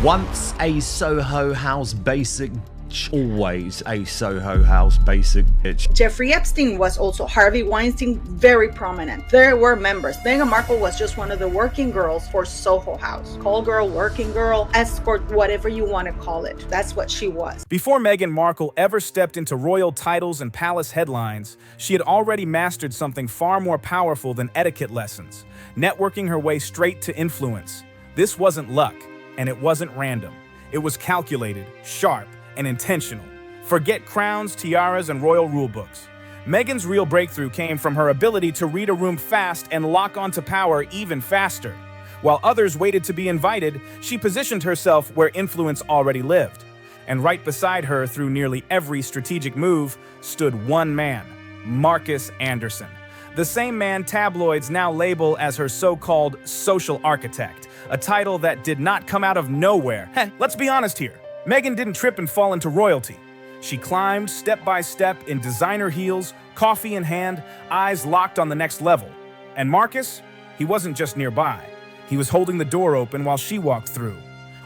Once a Soho House basic, always a Soho House basic bitch. Jeffrey Epstein was also Harvey Weinstein, very prominent. There were members. Meghan Markle was just one of the working girls for Soho House. Call girl, working girl, escort, whatever you want to call it. That's what she was. Before Meghan Markle ever stepped into royal titles and palace headlines, she had already mastered something far more powerful than etiquette lessons, networking her way straight to influence. This wasn't luck, and it wasn't random. It was calculated, sharp, and intentional. Forget crowns, tiaras, and royal rulebooks. Meghan's real breakthrough came from her ability to read a room fast and lock onto power even faster. While others waited to be invited, she positioned herself where influence already lived. And right beside her, through nearly every strategic move, stood one man, Markus Anderson. The same man tabloids now label as her so-called social architect, a title that did not come out of nowhere. Hey, let's be honest here. Meghan didn't trip and fall into royalty. She climbed step by step in designer heels, coffee in hand, eyes locked on the next level. And Markus, he wasn't just nearby. He was holding the door open while she walked through.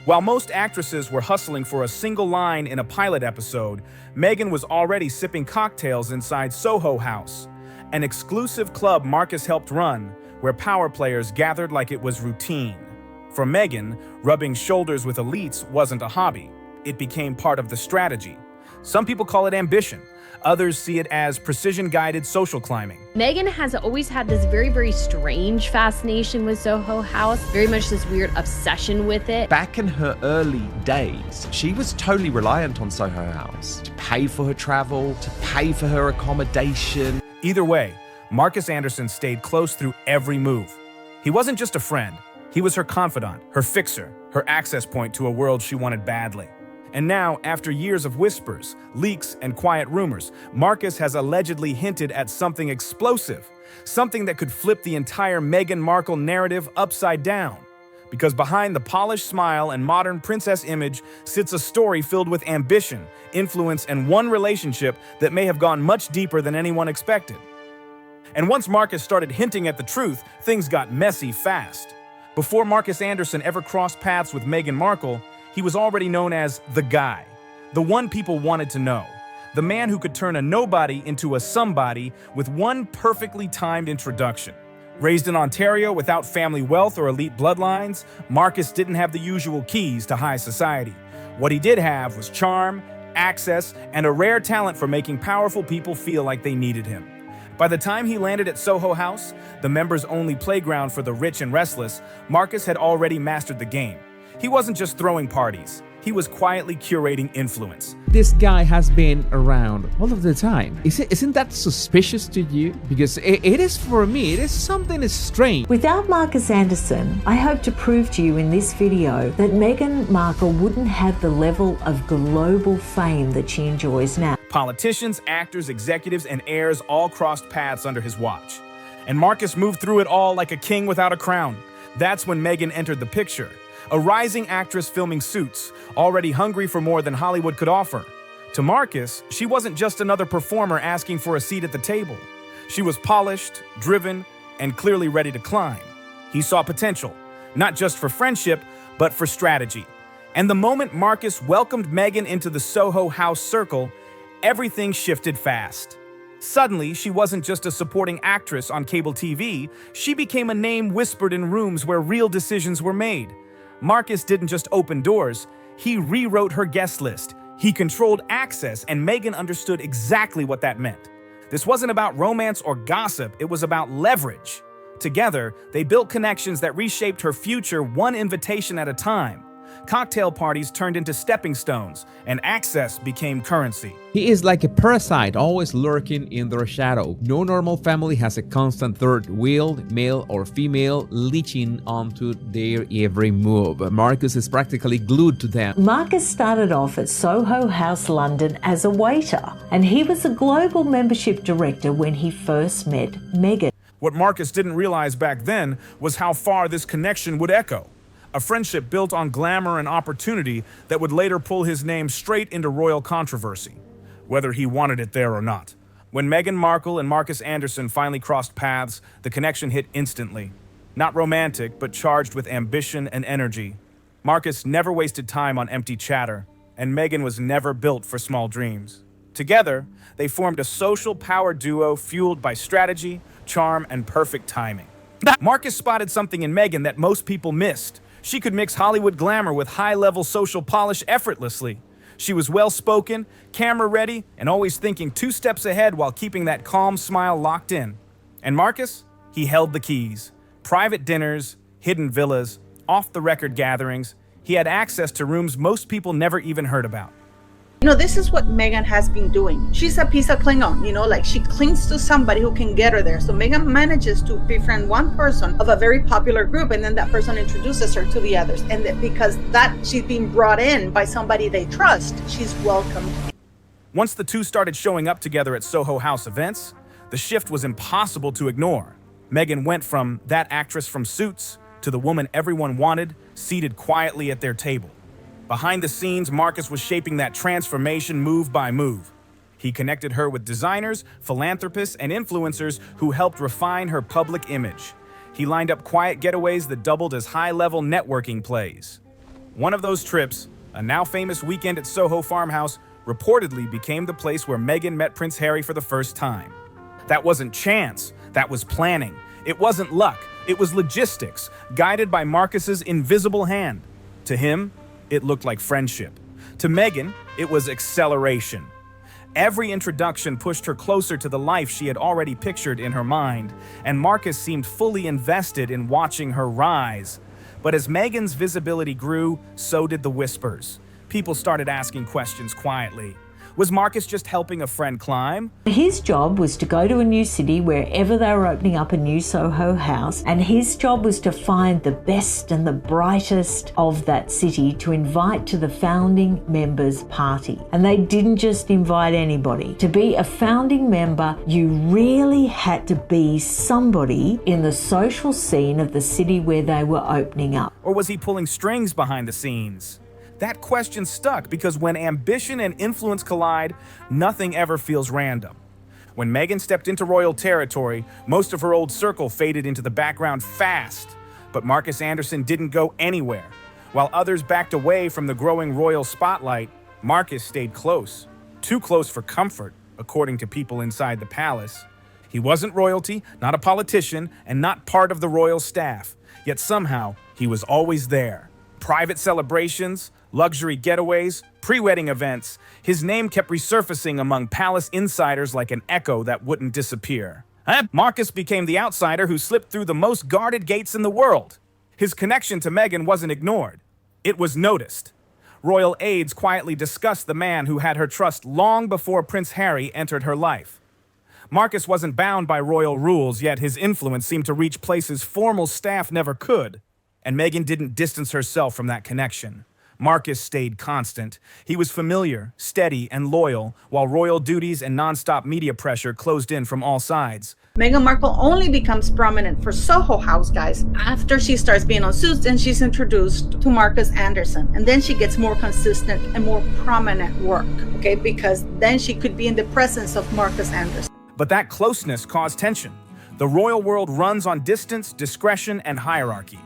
While most actresses were hustling for a single line in a pilot episode, Meghan was already sipping cocktails inside Soho House, an exclusive club Markus helped run, where power players gathered like it was routine. For Meghan, rubbing shoulders with elites wasn't a hobby. It became part of the strategy. Some people call it ambition. Others see it as precision-guided social climbing. Meghan has always had this very, very strange fascination with Soho House, very much this weird obsession with it. Back in her early days, she was totally reliant on Soho House to pay for her travel, to pay for her accommodation. Either way, Markus Anderson stayed close through every move. He wasn't just a friend. He was her confidant, her fixer, her access point to a world she wanted badly. And now, after years of whispers, leaks, and quiet rumors, Markus has allegedly hinted at something explosive, something that could flip the entire Meghan Markle narrative upside down. Because behind the polished smile and modern princess image sits a story filled with ambition, influence, and one relationship that may have gone much deeper than anyone expected. And once Markus started hinting at the truth, things got messy fast. Before Markus Anderson ever crossed paths with Meghan Markle, he was already known as the guy, the one people wanted to know, the man who could turn a nobody into a somebody with one perfectly timed introduction. Raised in Ontario without family wealth or elite bloodlines, Markus didn't have the usual keys to high society. What he did have was charm, access, and a rare talent for making powerful people feel like they needed him. By the time he landed at Soho House, the members' only playground for the rich and restless, Markus had already mastered the game. He wasn't just throwing parties. He was quietly curating influence. This guy has been around all of the time. Isn't that suspicious to you? Because it is for me. It is something strange. Without Markus Anderson, I hope to prove to you in this video that Meghan Markle wouldn't have the level of global fame that she enjoys now. Politicians, actors, executives, and heirs all crossed paths under his watch. And Markus moved through it all like a king without a crown. That's when Meghan entered the picture. A rising actress filming Suits, already hungry for more than Hollywood could offer. To Markus, she wasn't just another performer asking for a seat at the table. She was polished, driven, and clearly ready to climb. He saw potential, not just for friendship, but for strategy. And the moment Markus welcomed Meghan into the Soho House circle, everything shifted fast. Suddenly, she wasn't just a supporting actress on cable TV, she became a name whispered in rooms where real decisions were made. Markus didn't just open doors, he rewrote her guest list. He controlled access, and Meghan understood exactly what that meant. This wasn't about romance or gossip, it was about leverage. Together, they built connections that reshaped her future one invitation at a time. Cocktail parties turned into stepping stones, and access became currency. He is like a parasite, always lurking in their shadow. No normal family has a constant third wheel, male or female, leeching onto their every move. Markus is practically glued to them. Markus started off at Soho House London as a waiter, and he was a global membership director when he first met Meghan. What Markus didn't realize back then was how far this connection would echo. A friendship built on glamour and opportunity that would later pull his name straight into royal controversy, whether he wanted it there or not. When Meghan Markle and Markus Anderson finally crossed paths, the connection hit instantly. Not romantic, but charged with ambition and energy. Markus never wasted time on empty chatter, and Meghan was never built for small dreams. Together, they formed a social power duo fueled by strategy, charm, and perfect timing. Markus spotted something in Meghan that most people missed. She could mix Hollywood glamour with high-level social polish effortlessly. She was well-spoken, camera-ready, and always thinking 2 steps ahead while keeping that calm smile locked in. And Markus? He held the keys. Private dinners, hidden villas, off-the-record gatherings. He had access to rooms most people never even heard about. This is what Meghan has been doing. She's a piece of Klingon, like she clings to somebody who can get her there. So Meghan manages to befriend one person of a very popular group, and then that person introduces her to the others. And because she's being brought in by somebody they trust, she's welcomed. Once the two started showing up together at Soho House events, the shift was impossible to ignore. Meghan went from that actress from Suits to the woman everyone wanted, seated quietly at their table. Behind the scenes, Markus was shaping that transformation move by move. He connected her with designers, philanthropists, and influencers who helped refine her public image. He lined up quiet getaways that doubled as high-level networking plays. One of those trips, a now-famous weekend at Soho Farmhouse, reportedly became the place where Meghan met Prince Harry for the first time. That wasn't chance, that was planning. It wasn't luck, it was logistics, guided by Markus's invisible hand. To him, it looked like friendship. To Meghan, it was acceleration. Every introduction pushed her closer to the life she had already pictured in her mind, and Markus seemed fully invested in watching her rise. But as Meghan's visibility grew, so did the whispers. People started asking questions quietly. Was Markus just helping a friend climb? His job was to go to a new city wherever they were opening up a new Soho House, and his job was to find the best and the brightest of that city to invite to the founding members party. And they didn't just invite anybody. To be a founding member, you really had to be somebody in the social scene of the city where they were opening up. Or was he pulling strings behind the scenes? That question stuck because when ambition and influence collide, nothing ever feels random. When Meghan stepped into royal territory, most of her old circle faded into the background fast. But Markus Anderson didn't go anywhere. While others backed away from the growing royal spotlight, Markus stayed close. Too close for comfort, according to people inside the palace. He wasn't royalty, not a politician, and not part of the royal staff. Yet somehow, he was always there. Private celebrations, luxury getaways, pre-wedding events, his name kept resurfacing among palace insiders like an echo that wouldn't disappear. Markus became the outsider who slipped through the most guarded gates in the world. His connection to Meghan wasn't ignored. It was noticed. Royal aides quietly discussed the man who had her trust long before Prince Harry entered her life. Markus wasn't bound by royal rules, yet his influence seemed to reach places formal staff never could. And Meghan didn't distance herself from that connection. Markus stayed constant. He was familiar, steady, and loyal, while royal duties and non-stop media pressure closed in from all sides. Meghan Markle only becomes prominent for Soho House, guys, after she starts being on Suits and she's introduced to Markus Anderson. And then she gets more consistent and more prominent work, okay? Because then she could be in the presence of Markus Anderson. But that closeness caused tension. The royal world runs on distance, discretion, and hierarchy.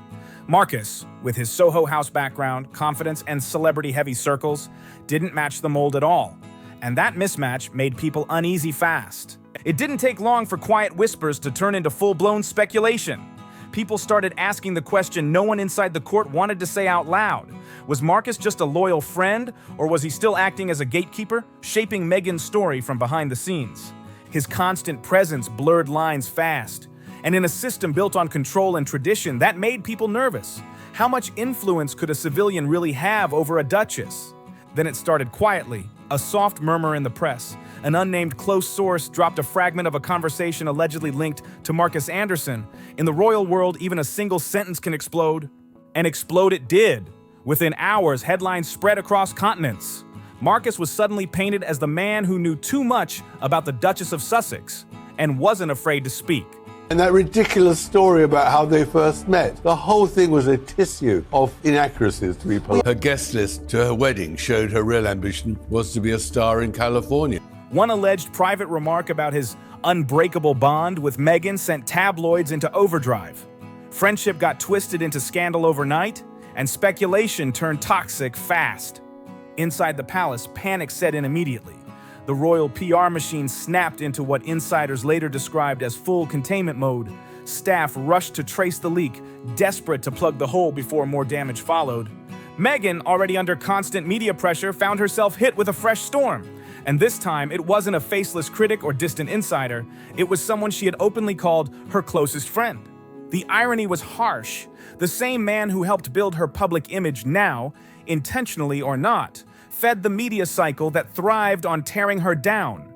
Markus, with his Soho House background, confidence, and celebrity-heavy circles, didn't match the mold at all. And that mismatch made people uneasy fast. It didn't take long for quiet whispers to turn into full-blown speculation. People started asking the question no one inside the court wanted to say out loud. Was Markus just a loyal friend, or was he still acting as a gatekeeper, shaping Meghan's story from behind the scenes? His constant presence blurred lines fast. And in a system built on control and tradition, that made people nervous. How much influence could a civilian really have over a duchess? Then it started quietly, a soft murmur in the press. An unnamed close source dropped a fragment of a conversation allegedly linked to Markus Anderson. In the royal world, even a single sentence can explode. And explode it did. Within hours, headlines spread across continents. Markus was suddenly painted as the man who knew too much about the Duchess of Sussex and wasn't afraid to speak. And that ridiculous story about how they first met, the whole thing was a tissue of inaccuracies, to be polite. Her guest list to her wedding showed her real ambition was to be a star in California. One alleged private remark about his unbreakable bond with Meghan sent tabloids into overdrive. Friendship got twisted into scandal overnight, and speculation turned toxic fast. Inside the palace, panic set in immediately. The royal PR machine snapped into what insiders later described as full containment mode. Staff rushed to trace the leak, desperate to plug the hole before more damage followed. Meghan, already under constant media pressure, found herself hit with a fresh storm. And this time, it wasn't a faceless critic or distant insider. It was someone she had openly called her closest friend. The irony was harsh. The same man who helped build her public image now, intentionally or not, fed the media cycle that thrived on tearing her down.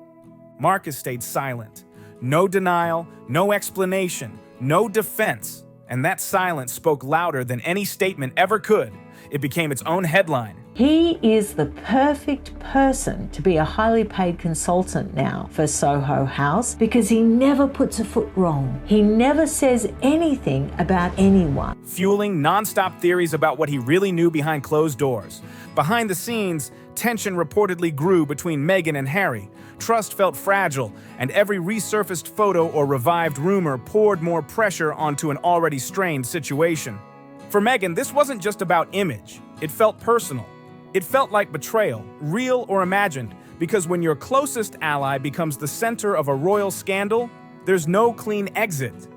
Markus stayed silent. No denial, no explanation, no defense. And that silence spoke louder than any statement ever could. It became its own headline. He is the perfect person to be a highly paid consultant now for Soho House because he never puts a foot wrong. He never says anything about anyone. Fueling non-stop theories about what he really knew behind closed doors. Behind the scenes, tension reportedly grew between Meghan and Harry. Trust felt fragile, and every resurfaced photo or revived rumor poured more pressure onto an already strained situation. For Meghan, this wasn't just about image. It felt personal. It felt like betrayal, real or imagined, because when your closest ally becomes the center of a royal scandal, there's no clean exit.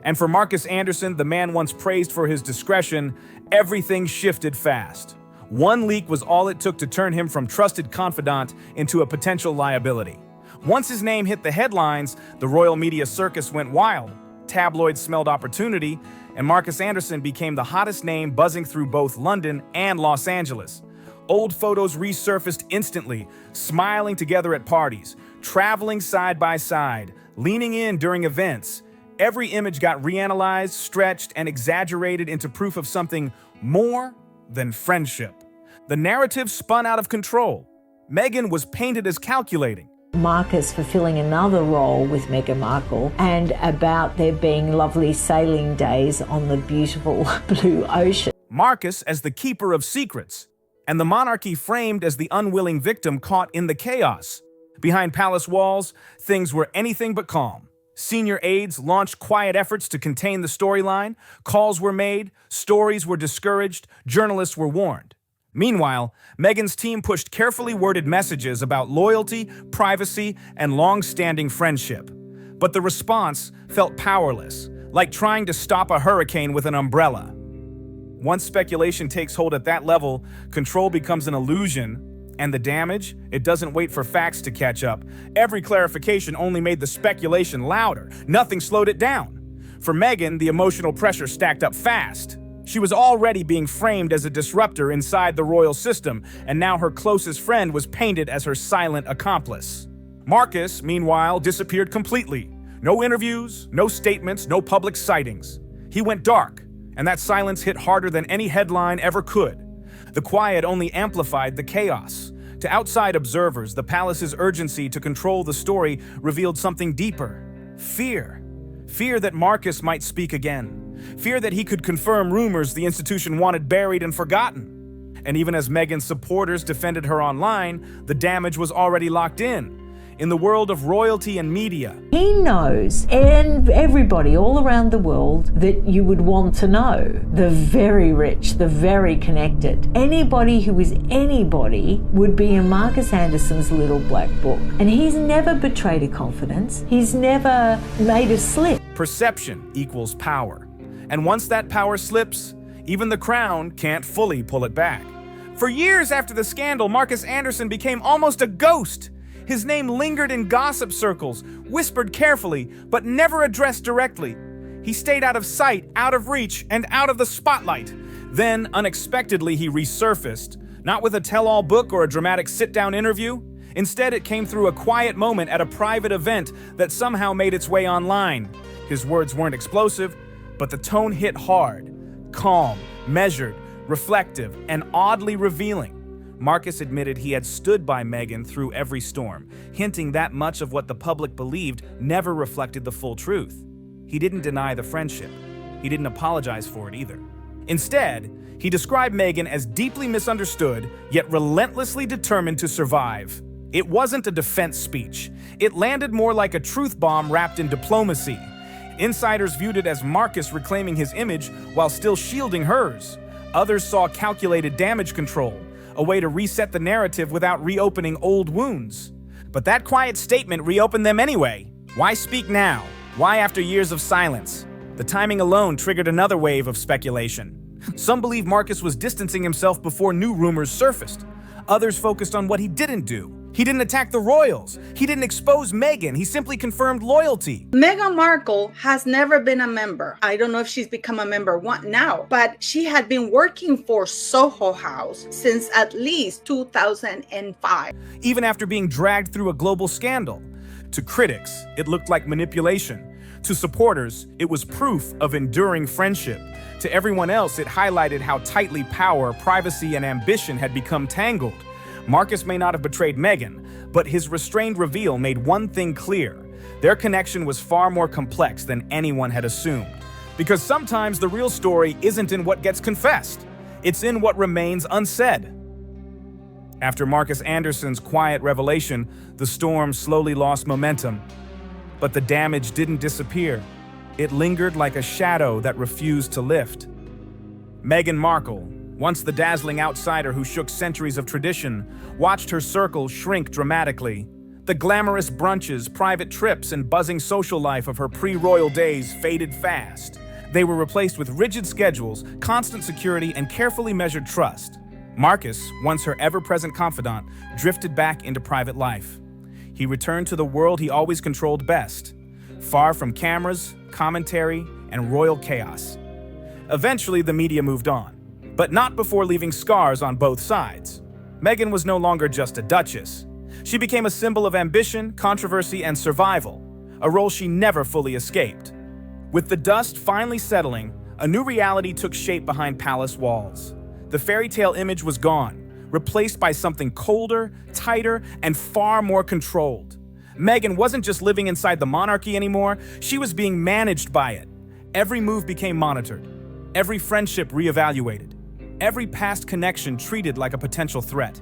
And for Markus Anderson, the man once praised for his discretion, everything shifted fast. One leak was all it took to turn him from trusted confidant into a potential liability. Once his name hit the headlines, the royal media circus went wild. Tabloids smelled opportunity, and Markus Anderson became the hottest name buzzing through both London and Los Angeles. Old photos resurfaced instantly, smiling together at parties, traveling side by side, leaning in during events. Every image got reanalyzed, stretched, and exaggerated into proof of something more than friendship. The narrative spun out of control. Meghan was painted as calculating. Markus fulfilling another role with Meghan Markle, and about there being lovely sailing days on the beautiful blue ocean. Markus as the keeper of secrets, and the monarchy framed as the unwilling victim caught in the chaos. Behind palace walls, things were anything but calm. Senior aides launched quiet efforts to contain the storyline. Calls were made, stories were discouraged, journalists were warned. Meanwhile, Meghan's team pushed carefully worded messages about loyalty, privacy, and long-standing friendship. But the response felt powerless, like trying to stop a hurricane with an umbrella. Once speculation takes hold at that level, control becomes an illusion, and the damage, it doesn't wait for facts to catch up. Every clarification only made the speculation louder. Nothing slowed it down. For Meghan, the emotional pressure stacked up fast. She was already being framed as a disruptor inside the royal system, and now her closest friend was painted as her silent accomplice. Markus, meanwhile, disappeared completely. No interviews, no statements, no public sightings. He went dark, and that silence hit harder than any headline ever could. The quiet only amplified the chaos. To outside observers, the palace's urgency to control the story revealed something deeper. Fear. Fear that Markus might speak again. Fear that he could confirm rumors the institution wanted buried and forgotten. And even as Meghan's supporters defended her online, the damage was already locked in. In the world of royalty and media, He knows, and everybody all around the world, that you would want to know. The very rich, the very connected. Anybody who is anybody would be in Markus Anderson's little black book. And he's never betrayed a confidence. He's never made a slip. perception equals power. And once that power slips, even the crown can't fully pull it back. For years after the scandal, Markus Anderson became almost a ghost. His name lingered in gossip circles, whispered carefully, but never addressed directly. He stayed out of sight, out of reach, and out of the spotlight. Then, unexpectedly, he resurfaced, not with a tell-all book or a dramatic sit-down interview. Instead, it came through a quiet moment at a private event that somehow made its way online. His words weren't explosive, but the tone hit hard, calm, measured, reflective, and oddly revealing. Markus admitted he had stood by Meghan through every storm, hinting that much of what the public believed never reflected the full truth. He didn't deny the friendship. He didn't apologize for it either. Instead, he described Meghan as deeply misunderstood, yet relentlessly determined to survive. It wasn't a defense speech. It landed more like a truth bomb wrapped in diplomacy. Insiders viewed it as Markus reclaiming his image while still shielding hers. Others saw calculated damage control, a way to reset the narrative without reopening old wounds. But that quiet statement reopened them anyway. Why speak now? Why after years of silence? The timing alone triggered another wave of speculation. Some believe Markus was distancing himself before new rumors surfaced. Others focused on what he didn't do. He didn't attack the royals. He didn't expose Meghan. He simply confirmed loyalty. Meghan Markle has never been a member. I don't know if she's become a member now, but she had been working for Soho House since at least 2005. Even after being dragged through a global scandal. To critics, it looked like manipulation. To supporters, it was proof of enduring friendship. To everyone else, it highlighted how tightly power, privacy, and ambition had become tangled. Markus may not have betrayed Meghan, but his restrained reveal made one thing clear. Their connection was far more complex than anyone had assumed. Because sometimes the real story isn't in what gets confessed. It's in what remains unsaid. After Markus Anderson's quiet revelation, the storm slowly lost momentum. But the damage didn't disappear. It lingered like a shadow that refused to lift. Meghan Markle, once the dazzling outsider who shook centuries of tradition, watched her circle shrink dramatically. The glamorous brunches, private trips, and buzzing social life of her pre-royal days faded fast. They were replaced with rigid schedules, constant security, and carefully measured trust. Markus, once her ever-present confidant, drifted back into private life. He returned to the world he always controlled best, far from cameras, commentary, and royal chaos. Eventually, the media moved on, but not before leaving scars on both sides. Meghan was no longer just a duchess. She became a symbol of ambition, controversy, and survival, a role she never fully escaped. With the dust finally settling, a new reality took shape behind palace walls. The fairy tale image was gone, replaced by something colder, tighter, and far more controlled. Meghan wasn't just living inside the monarchy anymore, she was being managed by it. Every move became monitored, every friendship reevaluated, every past connection treated like a potential threat.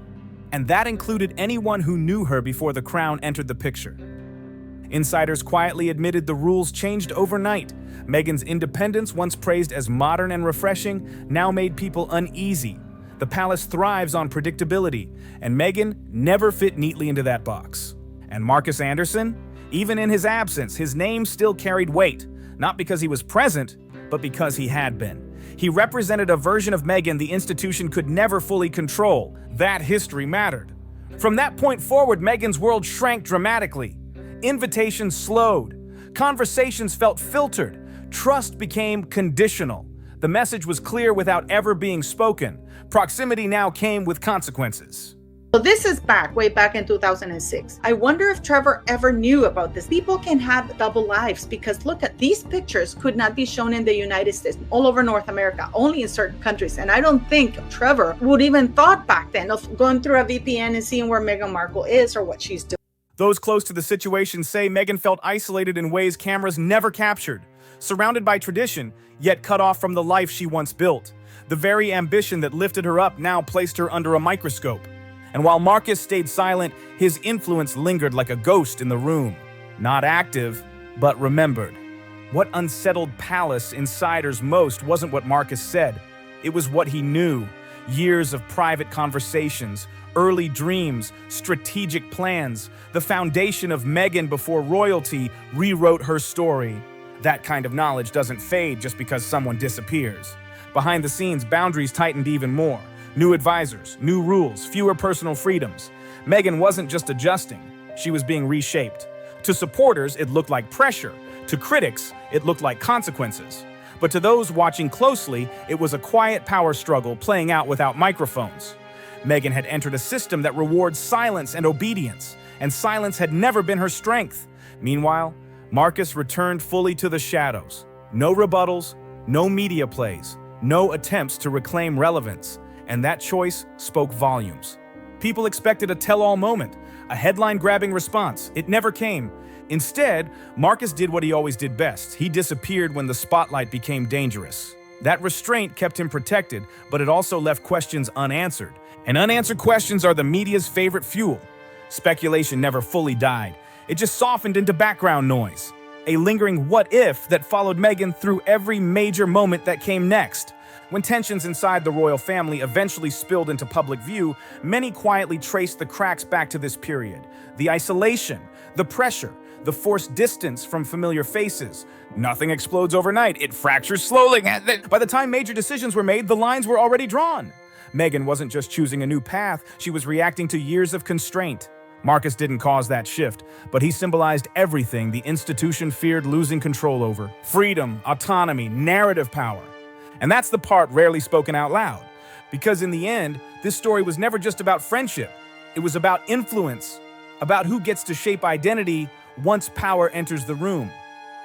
And that included anyone who knew her before the crown entered the picture. Insiders quietly admitted the rules changed overnight. Meghan's independence, once praised as modern and refreshing, now made people uneasy. The palace thrives on predictability, and Meghan never fit neatly into that box. And Markus Anderson? Even in his absence, his name still carried weight, not because he was present, but because he had been. He represented a version of Meghan the institution could never fully control. That history mattered. From that point forward, Meghan's world shrank dramatically. Invitations slowed. Conversations felt filtered. Trust became conditional. The message was clear without ever being spoken. Proximity now came with consequences. So this is way back in 2006. I wonder if Trevor ever knew about this. People can have double lives because look at these pictures could not be shown in the United States, all over North America, only in certain countries. And I don't think Trevor would even thought back then of going through a VPN and seeing where Meghan Markle is or what she's doing. Those close to the situation say Meghan felt isolated in ways cameras never captured, surrounded by tradition, yet cut off from the life she once built. The very ambition that lifted her up now placed her under a microscope. And while Markus stayed silent, his influence lingered like a ghost in the room. Not active, but remembered. What unsettled palace insiders most wasn't what Markus said. It was what he knew. Years of private conversations, early dreams, strategic plans. The foundation of Meghan before royalty rewrote her story. That kind of knowledge doesn't fade just because someone disappears. Behind the scenes, boundaries tightened even more. New advisors, new rules, fewer personal freedoms. Meghan wasn't just adjusting, she was being reshaped. To supporters, it looked like pressure. To critics, it looked like consequences. But to those watching closely, it was a quiet power struggle playing out without microphones. Meghan had entered a system that rewards silence and obedience, and silence had never been her strength. Meanwhile, Markus returned fully to the shadows. No rebuttals, no media plays, no attempts to reclaim relevance. And that choice spoke volumes. People expected a tell-all moment, a headline-grabbing response. It never came. Instead, Markus did what he always did best. He disappeared when the spotlight became dangerous. That restraint kept him protected, but it also left questions unanswered. And unanswered questions are the media's favorite fuel. Speculation never fully died. It just softened into background noise. A lingering what-if that followed Meghan through every major moment that came next. When tensions inside the royal family eventually spilled into public view, many quietly traced the cracks back to this period. The isolation, the pressure, the forced distance from familiar faces. Nothing explodes overnight, it fractures slowly. By the time major decisions were made, the lines were already drawn. Meghan wasn't just choosing a new path, she was reacting to years of constraint. Markus didn't cause that shift, but he symbolized everything the institution feared losing control over: freedom, autonomy, narrative power. And that's the part rarely spoken out loud, because in the end, this story was never just about friendship. It was about influence, about who gets to shape identity once power enters the room.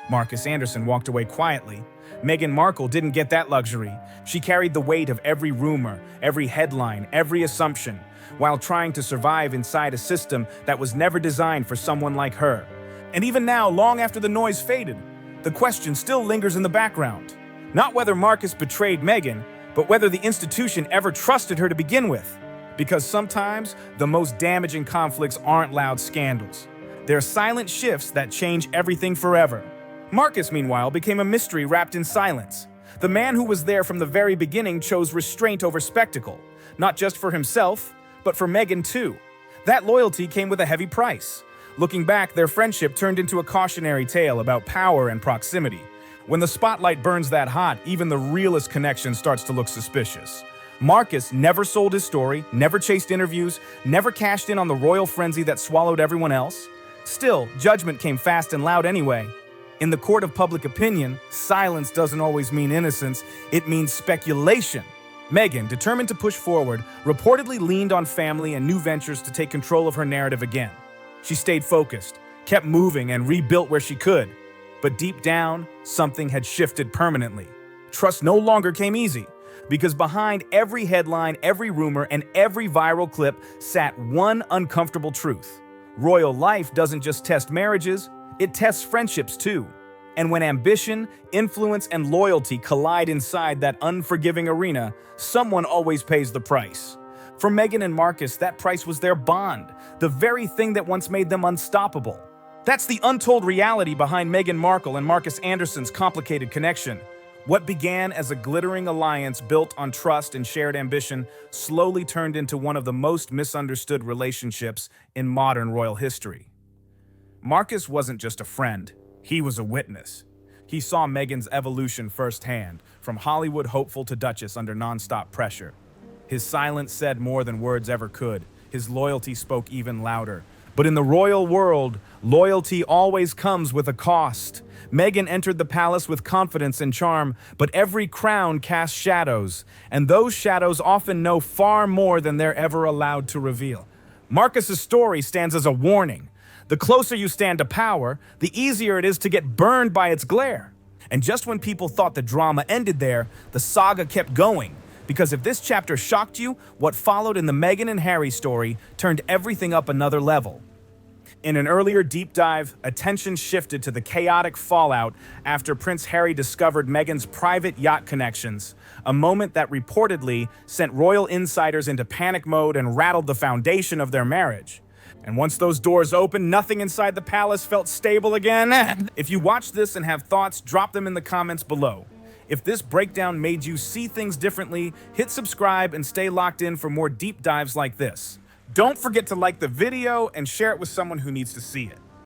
Markus Anderson walked away quietly. Meghan Markle didn't get that luxury. She carried the weight of every rumor, every headline, every assumption, while trying to survive inside a system that was never designed for someone like her. And even now, long after the noise faded, the question still lingers in the background. Not whether Markus betrayed Meghan, but whether the institution ever trusted her to begin with. Because sometimes the most damaging conflicts aren't loud scandals. They're silent shifts that change everything forever. Markus, meanwhile, became a mystery wrapped in silence. The man who was there from the very beginning chose restraint over spectacle, not just for himself, but for Meghan too. That loyalty came with a heavy price. Looking back, their friendship turned into a cautionary tale about power and proximity. When the spotlight burns that hot, even the realest connection starts to look suspicious. Markus never sold his story, never chased interviews, never cashed in on the royal frenzy that swallowed everyone else. Still, judgment came fast and loud anyway. In the court of public opinion, silence doesn't always mean innocence, it means speculation. Meghan, determined to push forward, reportedly leaned on family and new ventures to take control of her narrative again. She stayed focused, kept moving, and rebuilt where she could. But deep down, something had shifted permanently. Trust no longer came easy, because behind every headline, every rumor, and every viral clip sat one uncomfortable truth. Royal life doesn't just test marriages, it tests friendships too. And when ambition, influence, and loyalty collide inside that unforgiving arena, someone always pays the price. For Meghan and Markus, that price was their bond, the very thing that once made them unstoppable. That's the untold reality behind Meghan Markle and Markus Anderson's complicated connection. What began as a glittering alliance built on trust and shared ambition slowly turned into one of the most misunderstood relationships in modern royal history. Markus wasn't just a friend, he was a witness. He saw Meghan's evolution firsthand, from Hollywood hopeful to Duchess under nonstop pressure. His silence said more than words ever could. His loyalty spoke even louder. But in the royal world, loyalty always comes with a cost. Meghan entered the palace with confidence and charm, but every crown casts shadows, and those shadows often know far more than they're ever allowed to reveal. Markus's story stands as a warning. The closer you stand to power, the easier it is to get burned by its glare. And just when people thought the drama ended there, the saga kept going. Because if this chapter shocked you, what followed in the Meghan and Harry story turned everything up another level. In an earlier deep dive, attention shifted to the chaotic fallout after Prince Harry discovered Meghan's private yacht connections, a moment that reportedly sent royal insiders into panic mode and rattled the foundation of their marriage. And once those doors opened, nothing inside the palace felt stable again. If you watch this and have thoughts, drop them in the comments below. If this breakdown made you see things differently, hit subscribe and stay locked in for more deep dives like this. Don't forget to like the video and share it with someone who needs to see it.